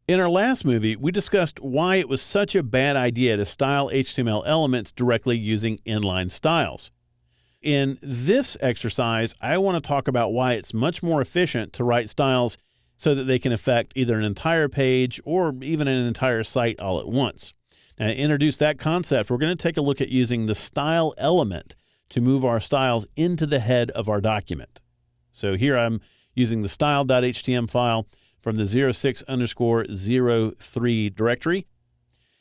In our last movie, we discussed why it was such a bad idea to style HTML elements directly using inline styles. In this exercise, I want to talk about why it's much more efficient to write styles so that they can affect either an entire page or even an entire site all at once. Now, to introduce that concept, we're going to take a look at using the style element to move our styles into the head of our document. So here I'm using the style.html file from the 06_03 directory.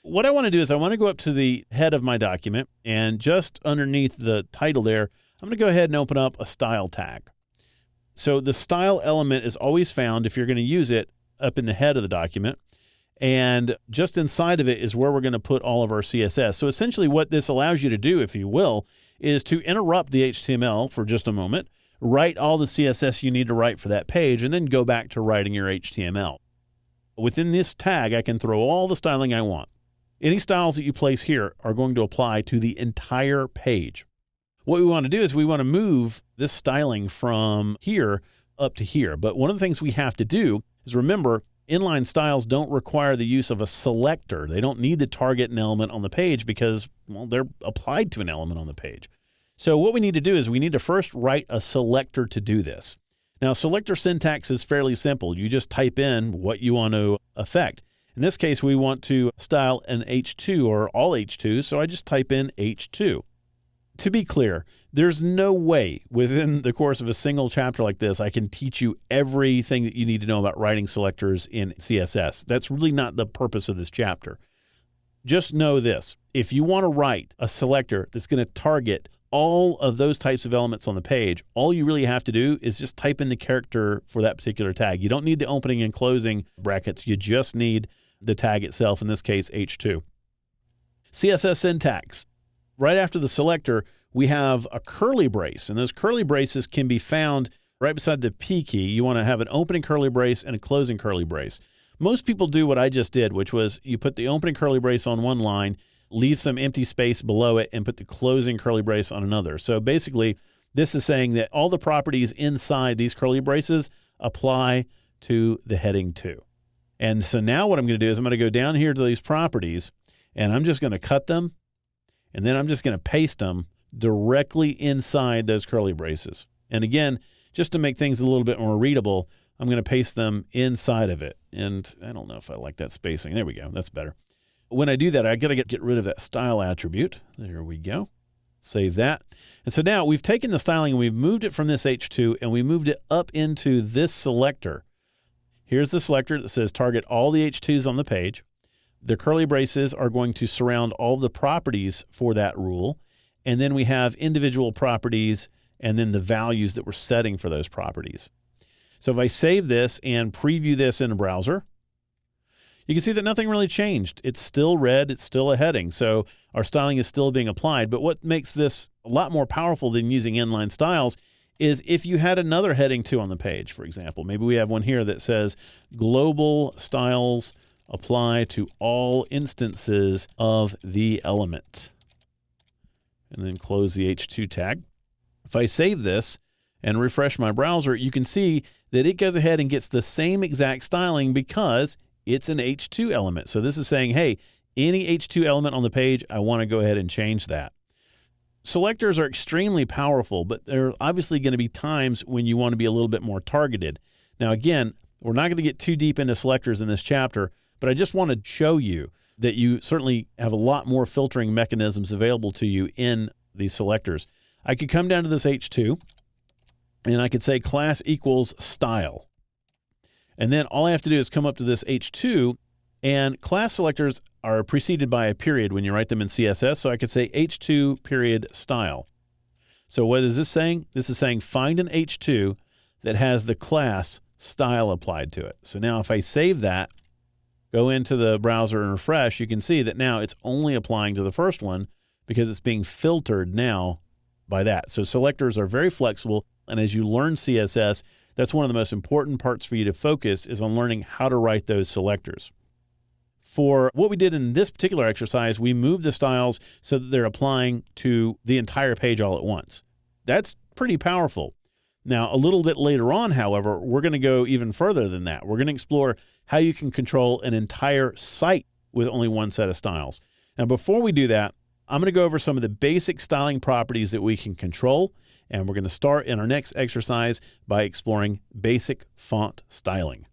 What I want to do is I want to go up to the head of my document, and just underneath the title there, I'm going to go ahead and open up a style tag. So the style element is always found, if you're going to use it, up in the head of the document. And just inside of it is where we're going to put all of our CSS. So essentially what this allows you to do, if you will, is to interrupt the HTML for just a moment, write all the CSS you need to write for that page, and then go back to writing your HTML. Within this tag, I can throw all the styling I want. Any styles that you place here are going to apply to the entire page. What we want to do is we want to move this styling from here up to here. But one of the things we have to do is remember, inline styles don't require the use of a selector. They don't need to target an element on the page because, well, they're applied to an element on the page. So what we need to do is we need to first write a selector to do this. Now, selector syntax is fairly simple. You just type in what you want to affect. In this case, we want to style an H2 or all H2, so I just type in H2. To be clear, there's no way within the course of a single chapter like this I can teach you everything that you need to know about writing selectors in CSS. That's really not the purpose of this chapter. Just know this. If you want to write a selector that's going to target all of those types of elements on the page, all you really have to do is just type in the character for that particular tag. You don't need the opening and closing brackets. You just need the tag itself, in this case, H2. CSS syntax. Right after the selector, we have a curly brace, and those curly braces can be found right beside the P key. You want to have an opening curly brace and a closing curly brace. Most people do what I just did, which was you put the opening curly brace on one line, leave some empty space below it, and put the closing curly brace on another. So basically, this is saying that all the properties inside these curly braces apply to the heading too. And so now what I'm going to do is I'm going to go down here to these properties, and I'm just going to cut them, and then I'm just going to paste them directly inside those curly braces. And again, just to make things a little bit more readable, I'm going to paste them inside of it. And I don't know if I like that spacing. There we go. That's better. When I do that, I got to get rid of that style attribute. There we go. Save that. And so now we've taken the styling and we've moved it from this H2 and we moved it up into this selector. Here's the selector that says target all the H2s on the page. The curly braces are going to surround all the properties for that rule. And then we have individual properties and then the values that we're setting for those properties. So if I save this and preview this in a browser, you can see that nothing really changed. It's still red. It's still a heading. So our styling is still being applied. But what makes this a lot more powerful than using inline styles is if you had another heading too on the page, for example. Maybe we have one here that says global styles apply to all instances of the element. And then close the H2 tag. If I save this and refresh my browser, you can see that it goes ahead and gets the same exact styling because it's an H2 element. So this is saying, hey, any H2 element on the page, I want to go ahead and change that. Selectors are extremely powerful, but there are obviously going to be times when you want to be a little bit more targeted. Now, again, we're not going to get too deep into selectors in this chapter, but I just want to show you that you certainly have a lot more filtering mechanisms available to you in these selectors. I could come down to this H2, and I could say class equals style. And then all I have to do is come up to this H2, and class selectors are preceded by a period when you write them in CSS. So I could say H2 period style. So what is this saying? This is saying find an H2 that has the class style applied to it. So now if I save that, go into the browser and refresh, you can see that now it's only applying to the first one because it's being filtered now by that. So selectors are very flexible. And as you learn CSS, that's one of the most important parts for you to focus is on learning how to write those selectors. For what we did in this particular exercise, we moved the styles so that they're applying to the entire page all at once. That's pretty powerful. Now, a little bit later on, however, we're going to go even further than that. We're going to explore how you can control an entire site with only one set of styles. Now, before we do that, I'm going to go over some of the basic styling properties that we can control, and we're going to start in our next exercise by exploring basic font styling.